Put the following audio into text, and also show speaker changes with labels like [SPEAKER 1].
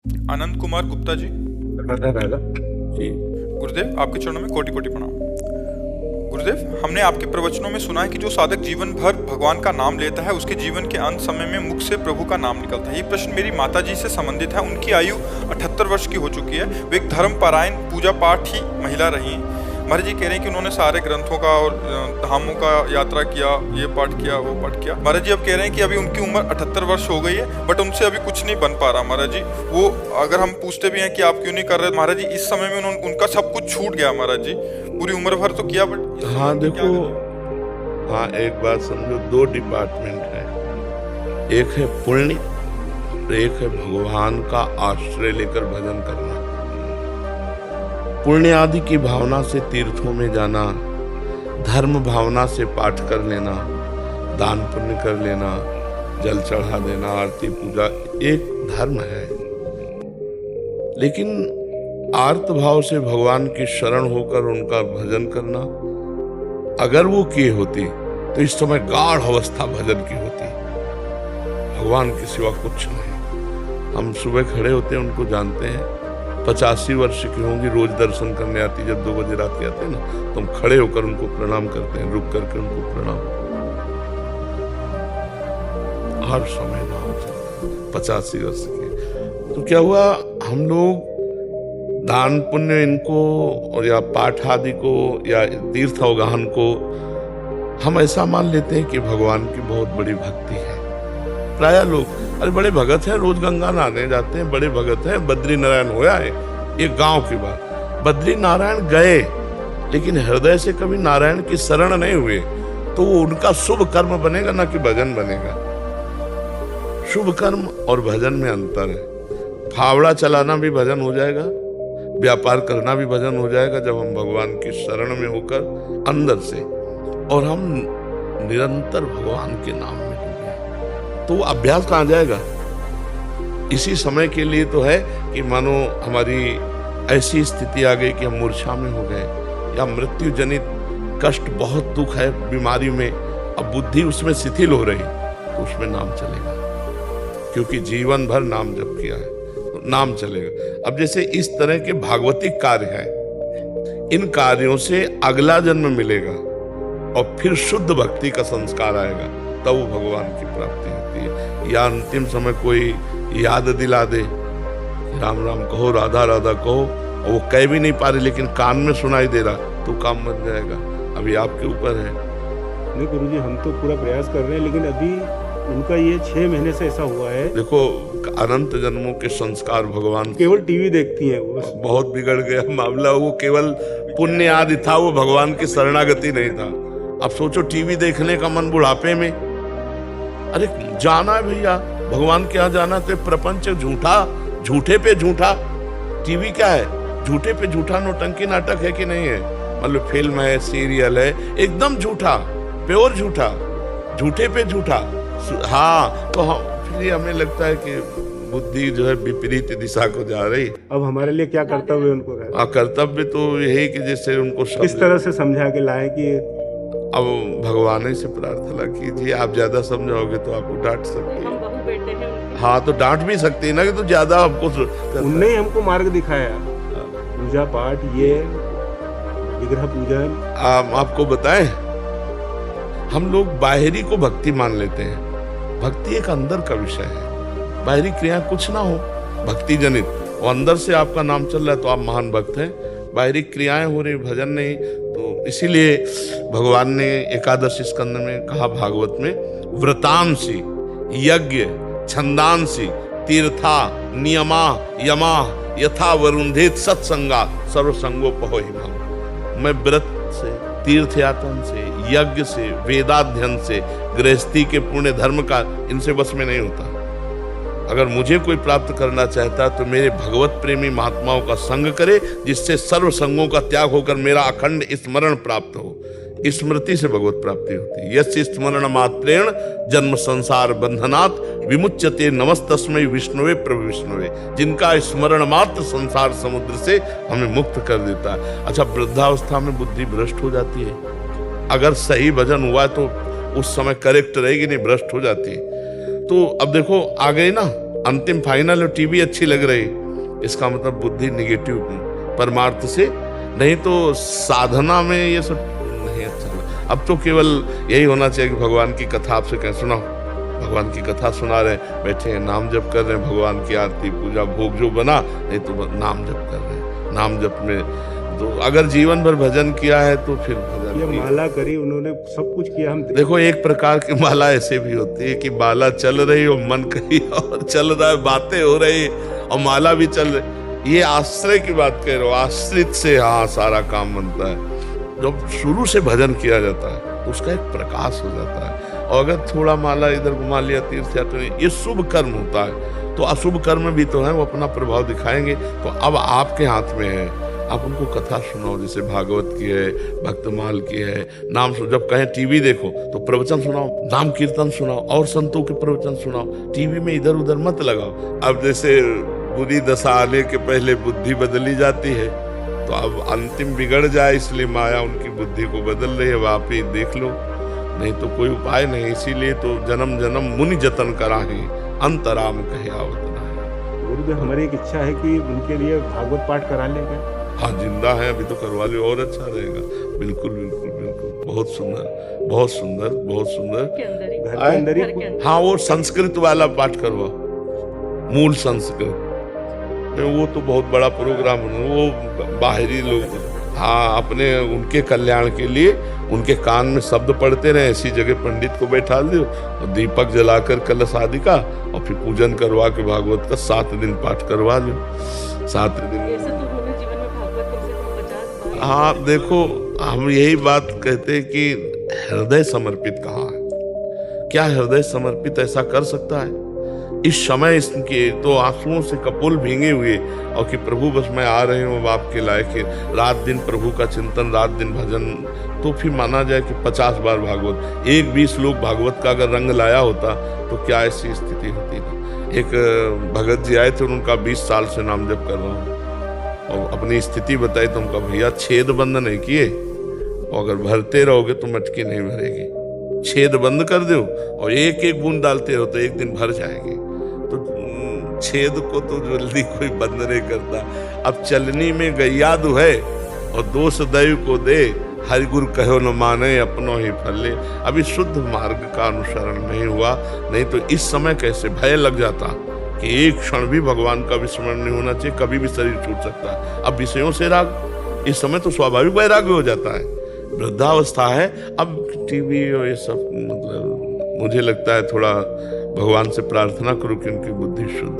[SPEAKER 1] आनंद कुमार गुप्ता जी।
[SPEAKER 2] राधा
[SPEAKER 1] जी गुरुदेव, आपके चरणों में कोटि कोटि प्रणाम। गुरुदेव, हमने आपके प्रवचनों में सुना है कि जो साधक जीवन भर भगवान का नाम लेता है उसके जीवन के अंत समय में मुख से प्रभु का नाम निकलता है। ये प्रश्न मेरी माता जी से संबंधित है। उनकी आयु 78 वर्ष की हो चुकी है। वे एक धर्म पारायण पूजा पाठ ही महिला रही हैं। महाराज जी कह रहे हैं कि उन्होंने सारे ग्रंथों का और धामों का यात्रा किया, ये पाठ किया, वो पाठ किया। महाराज जी अब कह रहे हैं कि अभी उनकी उम्र 78 वर्ष हो गई है, बट उनसे अभी कुछ नहीं बन पा रहा। महाराज जी वो अगर हम पूछते भी हैं कि आप क्यों नहीं कर रहे, महाराज जी इस समय में उनका सब कुछ छूट गया। महाराज जी पूरी उम्र भर तो किया, बट
[SPEAKER 2] हाँ देखो, हाँ एक बात समझो, दो डिपार्टमेंट है। एक है पुण्य, एक है भगवान का आश्रय लेकर भजन करना। पुण्य आदि की भावना से तीर्थों में जाना, धर्म भावना से पाठ कर लेना, दान पुण्य कर लेना, जल चढ़ा देना, आरती पूजा एक धर्म है। लेकिन आर्त भाव से भगवान की शरण होकर उनका भजन करना, अगर वो किए होते तो इस समय गाढ़ अवस्था भजन की होती। भगवान के सिवा कुछ नहीं। हम सुबह खड़े होते हैं, उनको जानते हैं, 85 वर्ष की होंगी, रोज दर्शन करने आती। जब 2 बजे रात के आते हैं ना, तो हम खड़े होकर उनको प्रणाम करते हैं, रुक करके उनको प्रणाम। हर समय नाम चलता, 85 वर्ष के। तो क्या हुआ, हम लोग दान पुण्य इनको और या पाठ आदि को या तीर्थ अवगाहन को हम ऐसा मान लेते हैं कि भगवान की बहुत बड़ी भक्ति है। प्राय लोग, अरे बड़े भगत हैं, रोज गंगा नहाने जाते हैं, बड़े भगत हैं, बद्री नारायण होया है। एक गांव की बात, बद्री नारायण गए लेकिन हृदय से कभी नारायण की शरण नहीं हुए, तो वो उनका शुभ कर्म बनेगा ना कि भजन बनेगा। शुभ कर्म और भजन में अंतर है। फावड़ा चलाना भी भजन हो जाएगा, व्यापार करना भी भजन हो जाएगा, जब हम भगवान की शरण में होकर अंदर से, और हम निरंतर भगवान के नाम में डूबे, तो अभ्यास कहाँ जाएगा। इसी समय के लिए तो है कि मानो हमारी ऐसी स्थिति आ गई कि हम मूर्छा में हो गए, या मृत्यु जनित कष्ट, बहुत दुख है बीमारी में, अब बुद्धि उसमें शिथिल हो रही, तो उसमें नाम चलेगा, क्योंकि जीवन भर नाम जप किया है, नाम चलेगा। अब जैसे इस तरह के भागवतिक कार्य हैं, इन कार्यों से अगला जन्म मिलेगा और फिर शुद्ध भक्ति का संस्कार आएगा, तब वो भगवान की प्राप्ति होती है। या अंतिम समय कोई याद दिला दे, राम राम कहो, राधा राधा कहो, और वो कह भी नहीं पा रही लेकिन कान में सुनाई दे रहा, तो काम बन जाएगा। अभी आपके ऊपर है।
[SPEAKER 3] नहीं गुरुजी, हम तो पूरा प्रयास कर रहे हैं, लेकिन अभी उनका ये 6 महीने से ऐसा हुआ है।
[SPEAKER 2] देखो, अनंत जन्मों के संस्कार भगवान
[SPEAKER 3] केवल टीवी देखती हैं वो।
[SPEAKER 2] बहुत बिगड़ गया मामला। वो केवल पुण्य आदि था, वो भगवान की शरणागति नहीं था। अब सोचो, टीवी देखने का मन बुढ़ापे में, अरे जाना है भैया भगवान के यहाँ जाना, तो प्रपंच झूठा, झूठे पे झूठा। टीवी क्या है, झूठे पे झूठा नौटंकी नाटक है कि नहीं है, मतलब फिल्म है, सीरियल है, एकदम झूठा, प्योर झूठा, झूठे पे झूठा। हाँ, तो फिर हमें लगता है कि बुद्धि जो है विपरीत दिशा को जा रही।
[SPEAKER 3] अब हमारे लिए क्या कर्तव्य उनको है?
[SPEAKER 2] कर्तव्य तो यही कि जैसे उनको
[SPEAKER 3] किस तरह से समझा के लाए कि
[SPEAKER 2] अब भगवान से प्रार्थना कीजिए। आप ज्यादा समझाओगे तो आपको डांट सकते हैं। हाँ, तो डांट भी सकती है ना कि तो ज्यादा हमको।
[SPEAKER 3] उनने ही हमको मार्ग दिखाया, पूजा पाठ, ये विग्रह पूजन।
[SPEAKER 2] आपको बताएं, हम लोग बाहरी को भक्ति मान लेते हैं। भक्ति एक अंदर का विषय है, बाहरी क्रिया कुछ ना हो भक्ति जनित, और अंदर से आपका नाम चल रहा है तो आप महान भक्त हैं। बाहरी क्रियाएं हो रही, भजन नहीं, तो इसीलिए भगवान ने एकादश स्कंद में कहा, भागवत में, व्रतांसी यज्ञ छंदांसी तीर्था नियमा यमा यथा वरुंधेत सत्संगा सर्वसंगोपहोहिमा। मैं व्रत से, तीर्थ यातन से, यज्ञ से, वेदाध्ययन से, गृहस्थी के पुण्य धर्म का, इनसे बस में नहीं होता। अगर मुझे कोई प्राप्त करना चाहता है तो मेरे भगवत प्रेमी महात्माओं का संग करे, जिससे सर्व संगों का त्याग होकर मेरा अखंड स्मरण प्राप्त हो। स्मृति से भगवत प्राप्ति होती है। यस्य स्मरण मात्रेण जन्म संसार बंधनात् विमुच्यते नमस्तस्मै विष्णुवे प्रभु विष्णुवे। जिनका स्मरण मात्र संसार समुद्र से हमें मुक्त कर देता है। अच्छा, वृद्धावस्था में बुद्धि भ्रष्ट हो जाती है, अगर सही भजन हुआ तो उस समय करेक्ट रहेगी, नहीं भ्रष्ट हो जाती है। तो अब देखो, आ गए ना, अंतिम फाइनल टीवी अच्छी लग रही, इसका मतलब बुद्धि निगेटिव परमार्थ से, नहीं तो साधना में ये सब नहीं अच्छा। अब तो केवल यही होना चाहिए कि भगवान की कथा आपसे कहें सुनाओ, भगवान की कथा सुना रहे हैं, बैठे हैं नाम जप कर रहे हैं, भगवान की आरती पूजा भोग जो बना, नहीं तो नाम जप कर रहे हैं। नाम जप में तो अगर जीवन भर भजन किया है तो फिर भजन
[SPEAKER 3] ये माला करी उन्होंने, सब कुछ किया। हम
[SPEAKER 2] देखो एक प्रकार की माला ऐसे भी होती है कि माला चल रही और मन कहीं और चल रहा है, बातें हो रही और माला भी चल रही। ये आश्रय की बात कह रहे हो, आश्रित से हाँ सारा काम बनता है। जब शुरू से भजन किया जाता है तो उसका एक प्रकाश हो जाता है। और अगर थोड़ा माला इधर घुमा लिया, तीर्थ यात्रा, ये शुभ कर्म होता है। तो अशुभ कर्म भी तो है, वो अपना प्रभाव दिखाएंगे। तो अब आपके हाथ में है, आप उनको कथा सुनाओ, जैसे भागवत की है, भक्तमाल की है, नाम जब कहें टीवी देखो तो प्रवचन सुनाओ, नाम कीर्तन सुनाओ और संतों के प्रवचन सुनाओ, टीवी में इधर उधर मत लगाओ। अब जैसे बुरी दशा आने के पहले बुद्धि बदली जाती है, तो अब अंतिम बिगड़ जाए इसलिए माया उनकी बुद्धि को बदल रही है। आप ही देख लो, नहीं तो कोई उपाय नहीं। इसीलिए तो जन्म जन्म मुनि जतन कराहे, अंतराम कहे आवत नाही।
[SPEAKER 3] गुरुदेव हमारी एक इच्छा है कि उनके लिए भागवत पाठ करा लेंगे।
[SPEAKER 2] हाँ जिंदा है अभी तो करवा लो और अच्छा रहेगा। बिल्कुल बिल्कुल बिल्कुल, बहुत सुंदर बहुत सुंदर बहुत सुंदर।
[SPEAKER 3] घर के अंदर ही
[SPEAKER 2] हाँ वो संस्कृत वाला पाठ करवा, मूल संस्कृत। वो तो बहुत बड़ा प्रोग्राम, वो बाहरी लोग हाँ अपने उनके कल्याण के लिए उनके कान में शब्द पढ़ते रहे। ऐसी जगह पंडित को बैठा दो और दीपक जलाकर कलश आदि का और फिर पूजन करवा के भागवत का 7 दिन पाठ करवा लो। 7 दिन हाँ देखो, हम यही बात कहते हैं कि हृदय समर्पित कहाँ है? क्या हृदय समर्पित ऐसा कर सकता है? इस समय इसके तो आंसुओं से कपोल भींगे हुए और कि प्रभु बस मैं आ रही हूँ आपके लायक है, रात दिन प्रभु का चिंतन, रात दिन भजन, तो फिर माना जाए कि 50 बार भागवत, 1-20 लोग भागवत का अगर रंग लाया होता तो क्या ऐसी स्थिति होती थी। एक भगत जी आए थे, उनका 20 साल से नाम जप कर रहा हूँ और अपनी स्थिति बताई तो उनका भैया छेद बंद नहीं किए और अगर भरते रहोगे तो मटकी नहीं भरेगी, छेद बंद कर दो और एक एक बूंद डालते रहो तो एक दिन भर जाएंगे। तो छेद को तो जल्दी कोई बंद नहीं करता। अब चलनी में गैया दुहे और दोष दैव को दे, हरि गुरु कहो न माने अपनों ही फले। अभी शुद्ध मार्ग का अनुसरण नहीं हुआ, नहीं तो इस समय कैसे भय लग जाता कि एक क्षण भी भगवान का विस्मरण नहीं होना चाहिए, कभी भी शरीर छूट सकता है। अब विषयों से राग, इस समय तो स्वाभाविक वैराग्य हो जाता है, वृद्धावस्था है। अब टीवी और ये सब मतलब मुझे लगता है थोड़ा भगवान से प्रार्थना करो कि उनकी बुद्धि शुद्ध